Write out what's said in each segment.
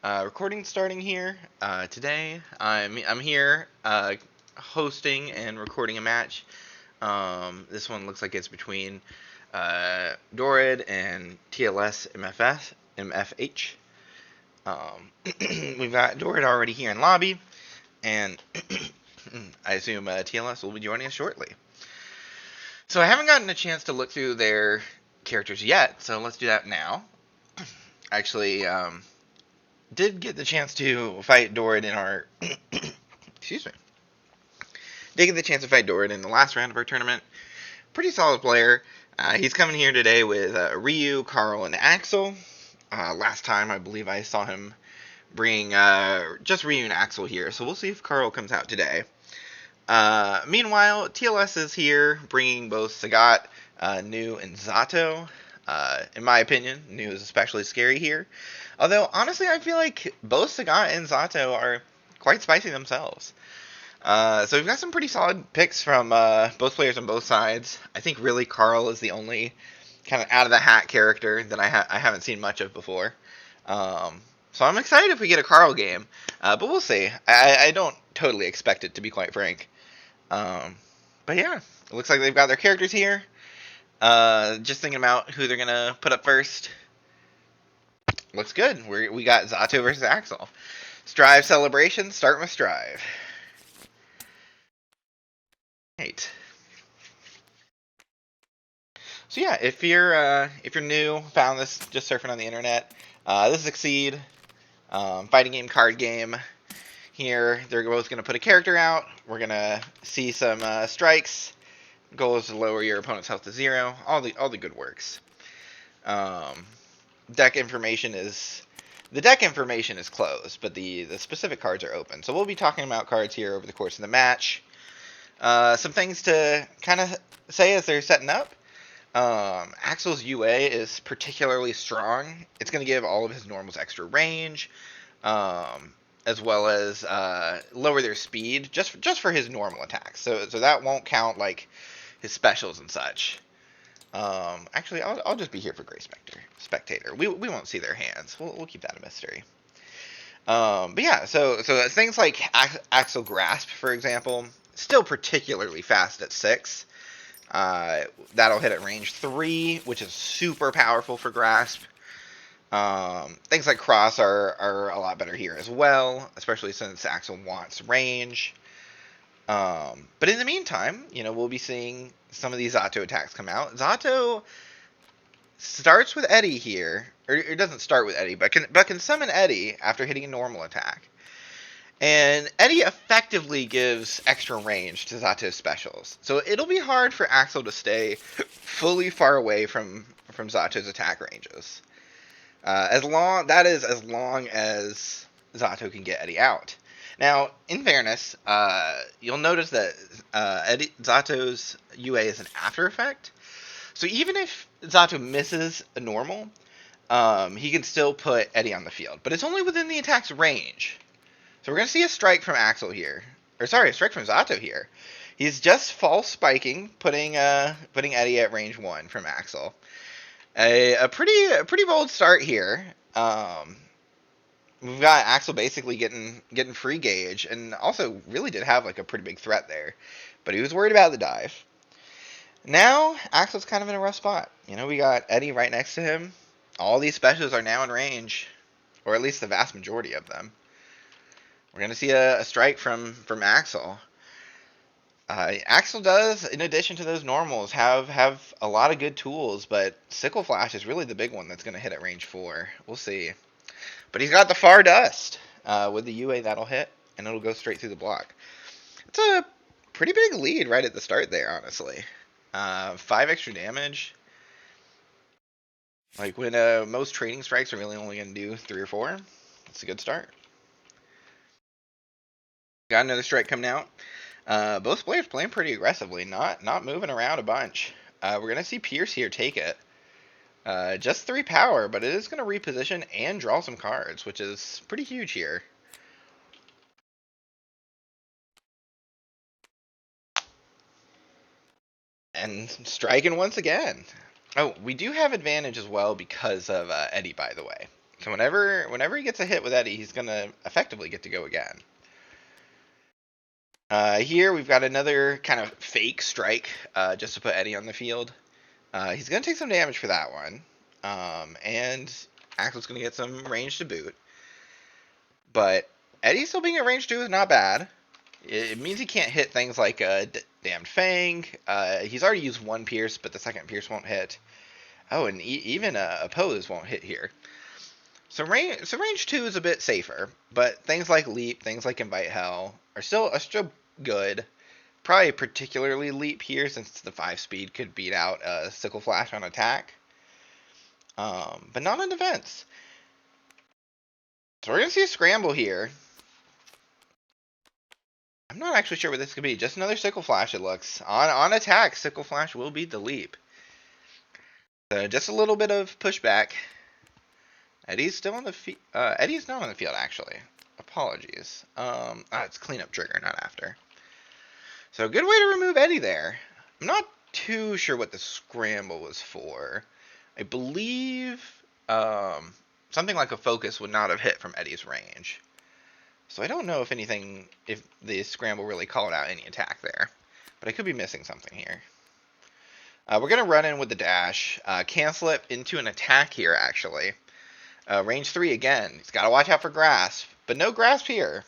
Recording starting here. Today, I'm here hosting and recording a match. This one looks like it's between Dored and TLSMFH. We've got Dored already here in lobby, and I assume TLS will be joining us shortly. So I haven't gotten a chance to look through their characters yet, so let's do that now. Actually, did get the chance to fight Dored in our excuse me. Did get the chance to fight Dored in the last round of our tournament. Pretty solid player. He's coming here today with Ryu, Carl, and Axl. Last time I believe I saw him bring just Ryu and Axl here, so we'll see if Carl comes out today. Meanwhile, TLS is here bringing both Sagat Nu and Zato. In my opinion, Nu is especially scary here. Although, honestly, I feel like both Sagat and Zato are quite spicy themselves. So we've got some pretty solid picks from both players on both sides. I think really Carl is the only kind of out-of-the-hat character that I haven't seen much of before. So I'm excited if we get a Carl game. But we'll see. I don't totally expect it, to be quite frank. But yeah, it looks like they've got their characters here. Just thinking about who they're going to put up first. Looks good. We got Zato versus Axl. Strive celebration. Start with Strive. Right. So yeah, if you're new, found this just surfing on the internet, this is Exceed, fighting game, card game. Here, they're both going to put a character out. We're going to see some strikes. Goal is to lower your opponent's health to 0. All the good works. Deck information is closed, but the specific cards are open. So we'll be talking about cards here over the course of the match. Some things to kind of say as they're setting up. Axl's UA is particularly strong. It's going to give all of his normals extra range, as well as lower their speed just for his normal attacks. So that won't count like his specials and such. Actually, I'll just be here for Gray Spectator. We won't see their hands. We'll keep that a mystery. But yeah, so things like Axl Grasp, for example, still particularly fast at 6. That'll hit at range 3, which is super powerful for Grasp. Things like Cross are a lot better here as well, especially since Axl wants range. But in the meantime, we'll be seeing some of these Zato attacks come out. Zato starts with Eddie here, or it doesn't start with Eddie, but can summon Eddie after hitting a normal attack. And Eddie effectively gives extra range to Zato's specials. So it'll be hard for Axl to stay fully far away from Zato's attack ranges. As long as Zato can get Eddie out. Now, in fairness, you'll notice that Zato's UA is an after effect. So even if Zato misses a normal, he can still put Eddie on the field. But it's only within the attack's range. So we're going to see a strike from Axl here. A strike from Zato here. He's just false spiking, putting Eddie at range 1 from Axl. A pretty bold start here. We've got Axl basically getting free gauge, and also really did have like a pretty big threat there. But he was worried about the dive. Now, Axl's kind of in a rough spot. We got Eddie right next to him. All these specials are now in range, or at least the vast majority of them. We're going to see a strike from Axl. Axl does, in addition to those normals, have a lot of good tools, but Sickle Flash is really the big one that's going to hit at range 4. We'll see. But he's got the Far Dust. With the UA, that'll hit, and it'll go straight through the block. It's a pretty big lead right at the start there, honestly. 5 extra damage. Like when most trading strikes are really only going to do 3 or 4. It's a good start. Got another strike coming out. Both players playing pretty aggressively, not moving around a bunch. We're going to see Pierce here take it. Just 3 power, but it is going to reposition and draw some cards, which is pretty huge here. And striking once again. Oh, we do have advantage as well because of Eddie, by the way. So whenever he gets a hit with Eddie, he's going to effectively get to go again. Here we've got another kind of fake strike just to put Eddie on the field. He's going to take some damage for that one. And Axl's going to get some range to boot. But Eddie still being at range 2 is not bad. It means he can't hit things like Damned Fang. He's already used one Pierce, but the second Pierce won't hit. Oh, and even a Pose won't hit here. So range 2 is a bit safer, but things like Leap, things like Invite Hell are still good. Probably particularly Leap here, since the 5-speed could beat out Sickle Flash on attack. But not on defense. So we're going to see a scramble here. I'm not actually sure what this could be. Just another Sickle Flash, it looks. On attack, Sickle Flash will beat the Leap. So just a little bit of pushback. Eddie's still on the field. Eddie's not on the field, actually. Apologies. It's cleanup trigger, not after. So good way to remove Eddie there. I'm not too sure what the scramble was for. I believe something like a focus would not have hit from Eddie's range. So I don't know if the scramble really called out any attack there. But I could be missing something here. We're going to run in with the dash. Cancel it into an attack here, actually. Range 3 again. He's got to watch out for Grasp. But no Grasp here.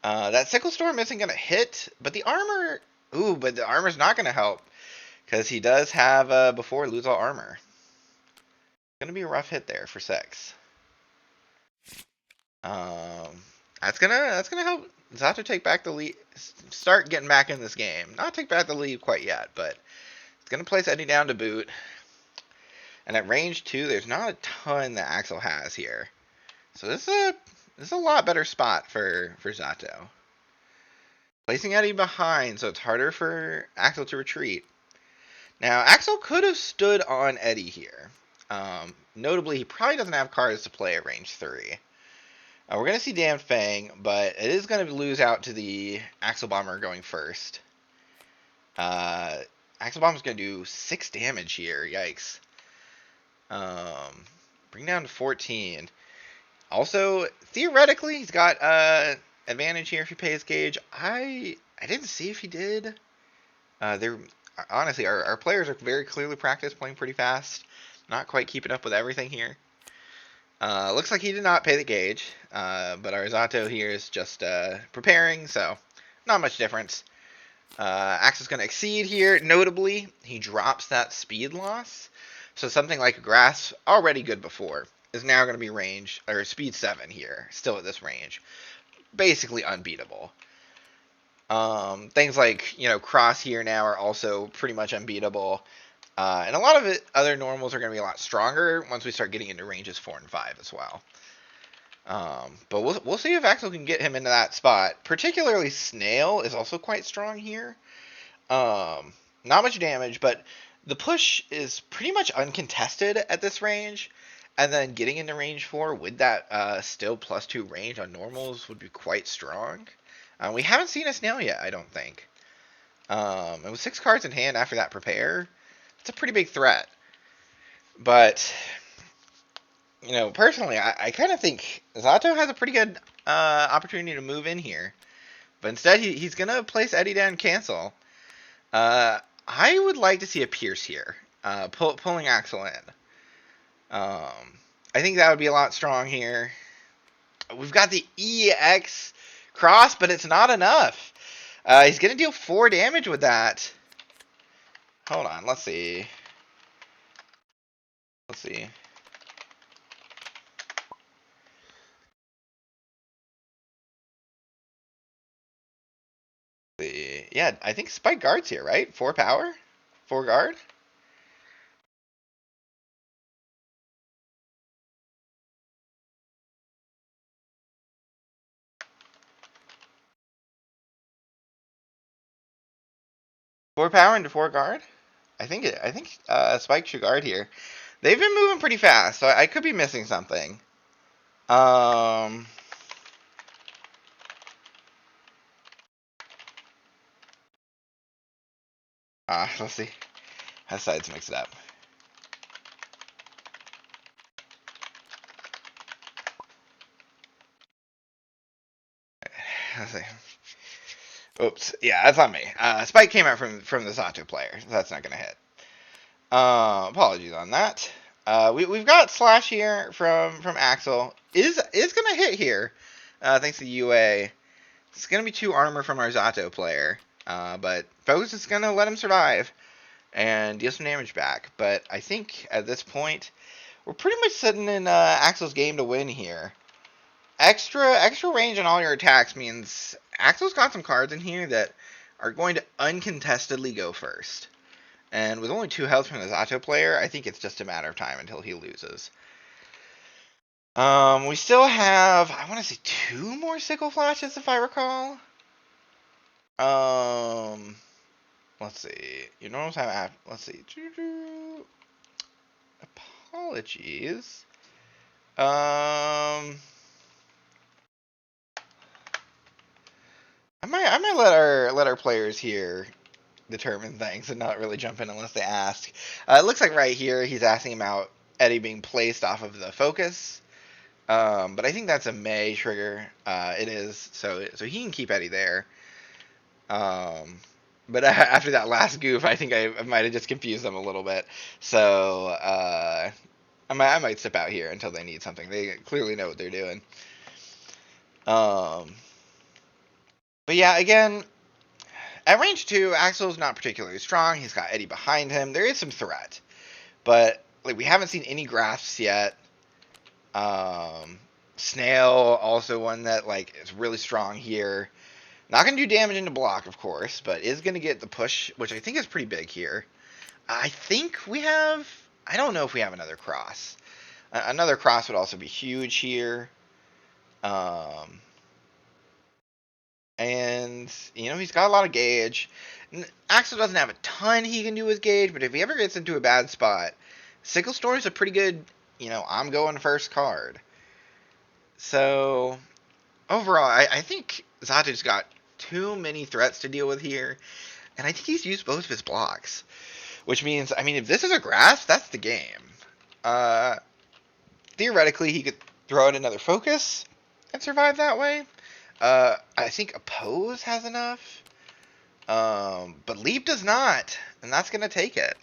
That Sickle Storm isn't going to hit. But the armor... Ooh, but the armor's not going to help. Because he does have, before, lose all armor. Going to be a rough hit there for 6. That's gonna help Zato take back the lead, start getting back in this game. Not take back the lead quite yet, but it's gonna place Eddie down to boot. And at range 2, there's not a ton that Axl has here, so this is a lot better spot for Zato. Placing Eddie behind, so it's harder for Axl to retreat. Now Axl could have stood on Eddie here. Notably, he probably doesn't have cards to play at range 3. We're going to see Damned Fang, but it is going to lose out to the Axl Bomber going first. Axl Bomber's going to do 6 damage here. Yikes. Bring down to 14. Also, theoretically, he's got advantage here if he pays Gauge. I didn't see if he did. Honestly, our players are very clearly practiced playing pretty fast. Not quite keeping up with everything here. Looks like he did not pay the Gauge, but our Zato here is just preparing, so not much difference. Axl's going to exceed here. Notably, he drops that speed loss, so something like a Grasp, already good before, is now going to be range, or speed 7 here, still at this range. Basically unbeatable. Things like, Cross here now are also pretty much unbeatable. And a lot of other normals are going to be a lot stronger once we start getting into ranges 4 and 5 as well. But we'll see if Axl can get him into that spot. Particularly Snail is also quite strong here. Not much damage, but the push is pretty much uncontested at this range. And then getting into range 4 with that still +2 range on normals would be quite strong. We haven't seen a Snail yet, I don't think. And with 6 cards in hand after that prepare, it's a pretty big threat. But, personally, I kind of think Zato has a pretty good opportunity to move in here. But instead, he's going to place Eddie down and cancel. I would like to see a Pierce here, pulling Axl in. I think that would be a lot strong here. We've got the EX Cross, but it's not enough. He's going to deal 4 damage with that. Hold on, let's see. Yeah, I think Spike Guard's here, right? 4 power? 4 guard? Four power into 4 guard? I think Spike should guard here. They've been moving pretty fast, so I could be missing something. Let's see. How sides mix it up. Oops. Yeah, that's on me. Spike came out from the Zato player. So that's not going to hit. Apologies on that. We've got Slash here from Axl. Is going to hit here, thanks to UA. It's going to be 2 armor from our Zato player. But Focus is going to let him survive and deal some damage back. But I think at this point, we're pretty much sitting in Axl's game to win here. Extra range on all your attacks means Axl's got some cards in here that are going to uncontestedly go first. And with only 2 health from the Zato player, I think it's just a matter of time until he loses. We still have, I want to say 2 more Sickle Flashes if I recall. Let's see. You know what I'm let's see. Apologies. I might let our players here determine things and not really jump in unless they ask. It looks like right here he's asking about Eddie being placed off of the focus. But I think that's a May trigger. It is, so he can keep Eddie there. But after that last goof, I think I might have just confused them a little bit. So I might step out here until they need something. They clearly know what they're doing. But yeah, again, at range 2, Axl's not particularly strong. He's got Eddie behind him. There is some threat, but like we haven't seen any grasps yet. Snail also one that like is really strong here. Not going to do damage into block, of course, but is going to get the push, which I think is pretty big here. I think we have... I don't know if we have another cross. Another cross would also be huge here. And, you know, he's got a lot of gauge. Axl doesn't have a ton he can do with gauge, but if he ever gets into a bad spot, Sickle Store is a pretty good, you know, I'm going first card. So, overall, I think Zato's got too many threats to deal with here, and I think he's used both of his blocks. Which means, I mean, if this is a grasp, that's the game. Theoretically, he could throw out another focus and survive that way. I think Oppose has enough. But Leap does not, and that's going to take it.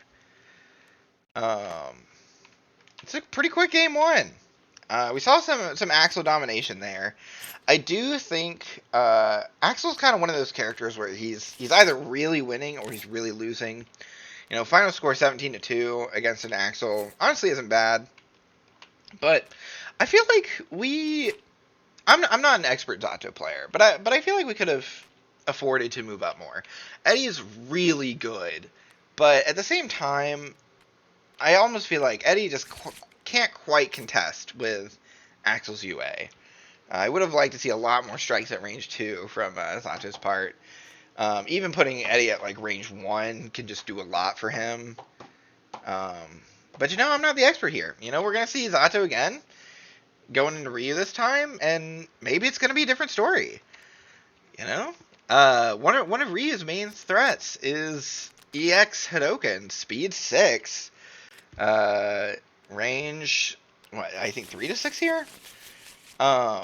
It's a pretty quick game 1. We saw some Axl domination there. I do think Axl's kind of one of those characters where he's either really winning or he's really losing. You know, final score 17-2 against an Axl honestly isn't bad, but I feel like I'm not an expert Zato player, but I feel like we could have afforded to move up more. Eddie is really good, but at the same time, I almost feel like Eddie just can't quite contest with Axl's UA. I would have liked to see a lot more strikes at range 2 from Zato's part. Even putting Eddie at like range 1 can just do a lot for him. But you know, I'm not the expert here. You know, we're going to see Zato again going into Ryu this time, and maybe it's going to be a different story. You know? One of Ryu's main threats is EX Hadoken, speed 6. Range, what, I think 3 to 6 here?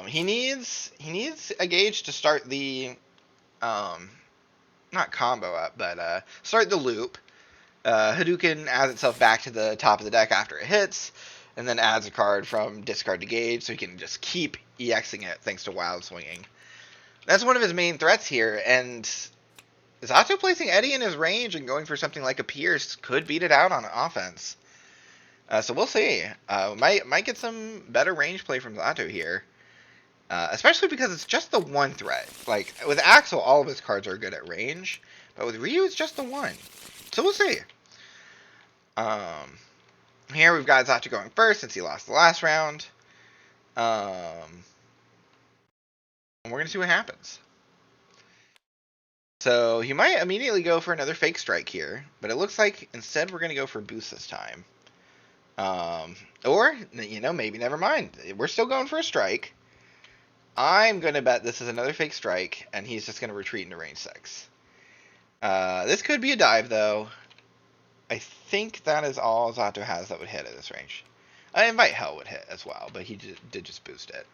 He needs a gauge to start the not combo up, but start the loop. Hadouken adds itself back to the top of the deck after it hits, and then adds a card from discard to gauge, so he can just keep EXing it thanks to Wild Swinging. That's one of his main threats here, and Zato placing Eddie in his range and going for something like a Pierce could beat it out on offense. So we'll see. Might get some better range play from Zato here. Especially because it's just the one threat. Like, with Axl, all of his cards are good at range. But with Ryu, it's just the one. So we'll see. Here we've got Zato going first since he lost the last round. And we're going to see what happens. So he might immediately go for another fake strike here. But it looks like instead we're going to go for boost this time. Or, you know, maybe never mind. We're still going for a strike. I'm going to bet this is another fake strike, and he's just going to retreat into range 6. This could be a dive, though. I think that is all Zato has that would hit at this range. Invite Hell would hit as well, but he did just boost it.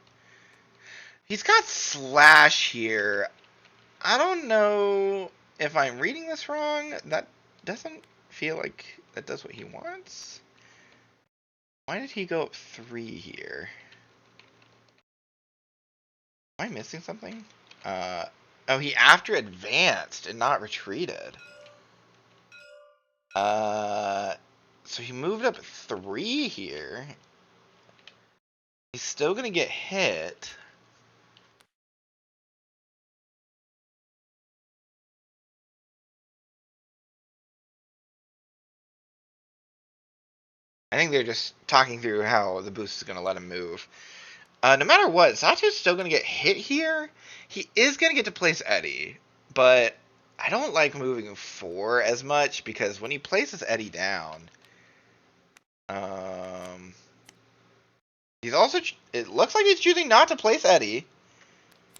He's got slash here. I don't know if I'm reading this wrong. That doesn't feel like that does what he wants. Why did he go up 3 here? Am I missing something? Oh, he after advanced and not retreated. So he moved up 3 here. He's still gonna get hit. I think they're just talking through how the boost is gonna let him move. No matter what, Zato's still gonna get hit here. He is gonna get to place Eddie, but I don't like moving 4 as much because when he places Eddie down, he's also, it looks like he's choosing not to place Eddie,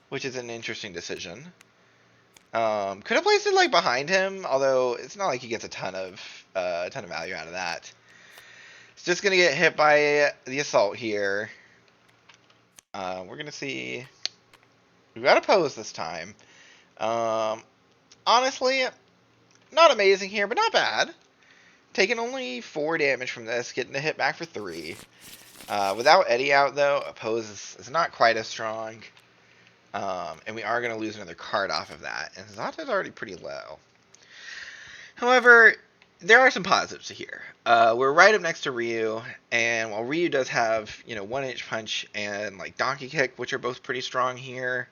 which is an interesting decision. Could have placed it like behind him, although it's not like he gets a ton of value out of that. It's just gonna get hit by the assault here. We're gonna see. We've got a pose this time. Honestly, not amazing here, but not bad. Taking only 4 damage from this, getting a hit back for 3. Without Eddie out, though, a pose is not quite as strong. And we are going to lose another card off of that. And Zato's already pretty low. However, there are some positives here. We're right up next to Ryu. And while Ryu does have, 1-inch punch and like donkey kick, which are both pretty strong here.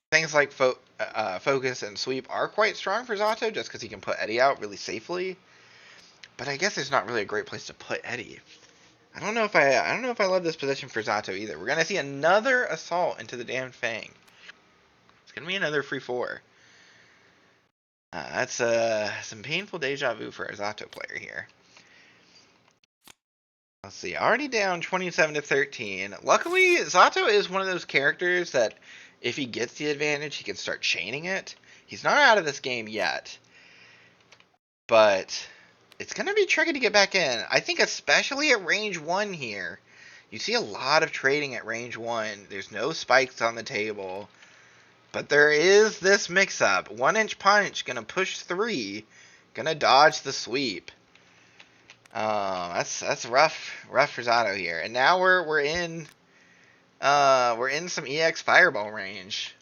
Things like focus and sweep are quite strong for Zato, just because he can put Eddie out really safely. But I guess there's not really a great place to put Eddie. I don't know if I love this position for Zato either. We're gonna see another assault into the damned Fang. It's gonna be another free 4. That's some painful deja vu for our Zato player here. Let's see, already down 27-13. Luckily, Zato is one of those characters that if he gets the advantage, he can start chaining it. He's not out of this game yet, but it's going to be tricky to get back in. I think especially at range 1 here. You see a lot of trading at range 1. There's no spikes on the table. But there is this mix-up. 1-inch punch, going to push 3. Going to dodge the sweep. That's rough for Zato here. And now we're in some EX Fireball range.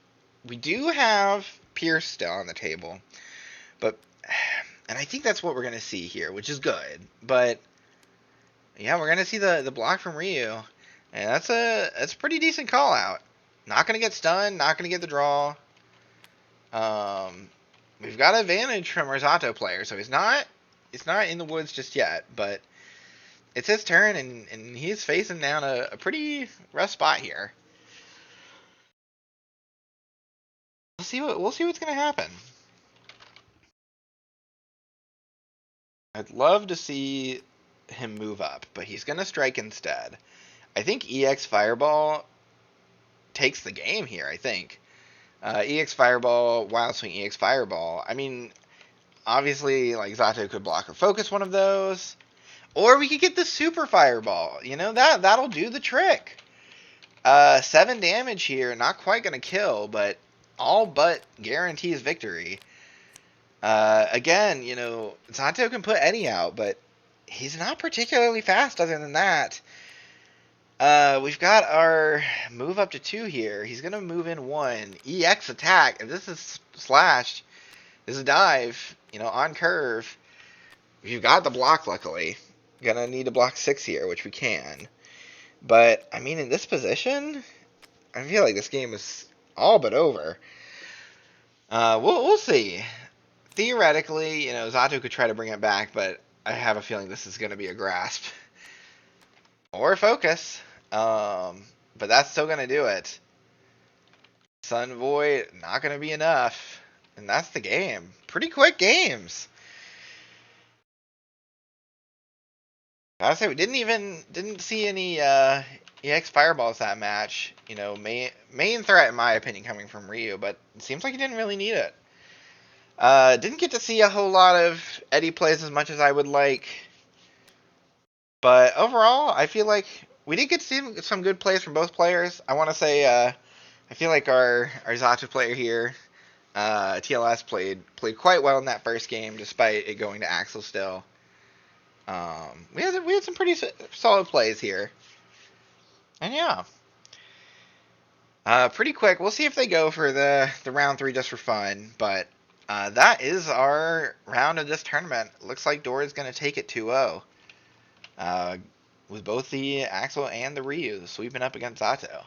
We do have Pierce still on the table. And I think that's what we're going to see here, which is good. But, yeah, we're going to see the block from Ryu. And that's a pretty decent call out. Not going to get stunned, not going to get the draw. We've got advantage from our Zato player, so he's not in the woods just yet. But it's his turn, and he's facing down a pretty rough spot here. We'll see what's going to happen. I'd love to see him move up, but he's going to strike instead. I think EX Fireball takes the game here, I think. EX Fireball, Wild Swing, EX Fireball. I mean, obviously, like, Zato could block or focus one of those. Or we could get the Super Fireball. That'll do the trick. 7 damage here, not quite going to kill, but all but guarantees victory. Again, Zato can put Eddie out, but he's not particularly fast other than that. We've got our move up to 2 here. He's going to move in 1. EX attack. If this is slashed, this is dive, on curve. You've got the block, luckily. Going to need to block 6 here, which we can. But, I mean, in this position, I feel like this game is all but over. We'll see. Theoretically, Zato could try to bring it back, but I have a feeling this is going to be a grasp. Or focus. But that's still going to do it. Sun Void, not going to be enough. And that's the game. Pretty quick games. Gotta say, we didn't see any EX Fireballs that match. Main threat, in my opinion, coming from Ryu, but it seems like he didn't really need it. Didn't get to see a whole lot of Eddie plays as much as I would like. But overall, I feel like we did get some good plays from both players. I want to say I feel like our Zato player here, TLS played quite well in that first game, despite it going to Axl still. We had some pretty solid plays here, and yeah, pretty quick. We'll see if they go for the round 3 just for fun, but that is our round of this tournament. Looks like Dored is going to take it 2-0. With both the Axl and the Ryu sweeping up against Zato.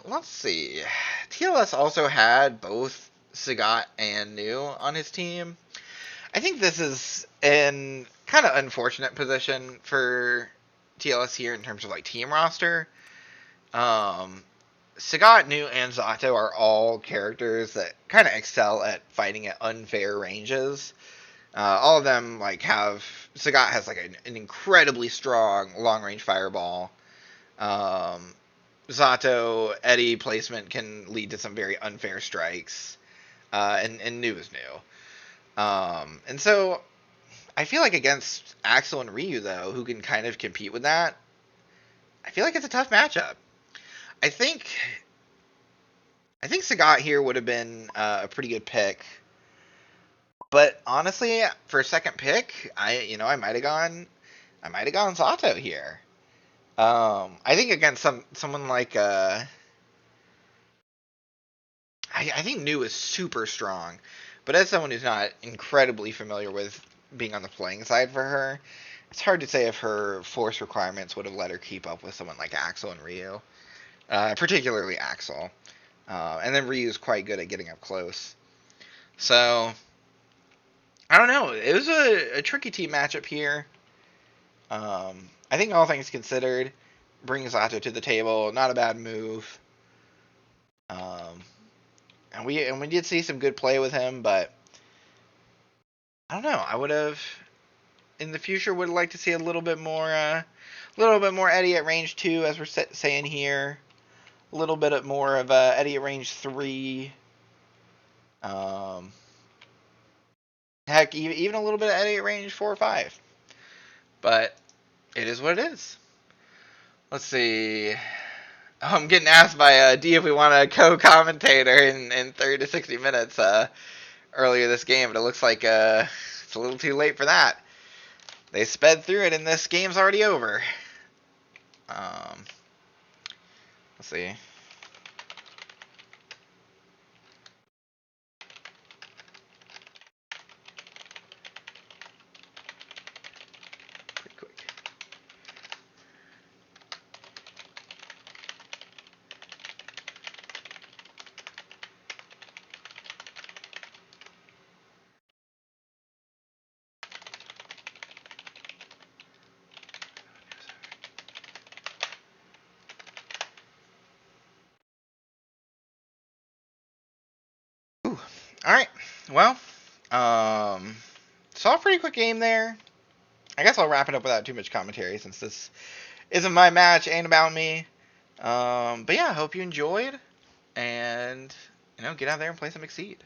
Let's see. TLS also had both Sagat and Nu on his team. I think this is an kind of unfortunate position for TLS here in terms of like team roster. Sagat, Nu, and Zato are all characters that kind of excel at fighting at unfair ranges. All of them like have Sagat has like an incredibly strong long range fireball. Zato eddy placement can lead to some very unfair strikes, and Nu is new. And so I feel like against Axl and Ryu though, who can kind of compete with that, I feel like it's a tough matchup. I think Sagat here would have been a pretty good pick. But honestly, for a second pick, I might have gone Zato here. I think against someone like I think Nu is super strong, but as someone who's not incredibly familiar with being on the playing side for her, it's hard to say if her force requirements would have let her keep up with someone like Axl and Ryu, particularly Axl. And then Ryu's quite good at getting up close. So I don't know. It was a tricky team matchup here. I think all things considered, bring Zato to the table. Not a bad move. And we did see some good play with him, but I don't know. I would have in the future would like to see a little bit more Eddie at range 2, as we're saying here. A little bit more of Eddie at range 3. Heck, even a little bit of Eddie at range 4 or 5. But it is what it is. Let's see. I'm getting asked by D if we want a co-commentator in 30 to 60 minutes earlier this game, but it looks like it's a little too late for that. They sped through it, and this game's already over. Let's see. Pretty quick. Ooh. All right. Well, saw a pretty quick game there. I guess I'll wrap it up without too much commentary since this isn't my match, ain't about me. But yeah, I hope you enjoyed, and get out there and play some Exceed.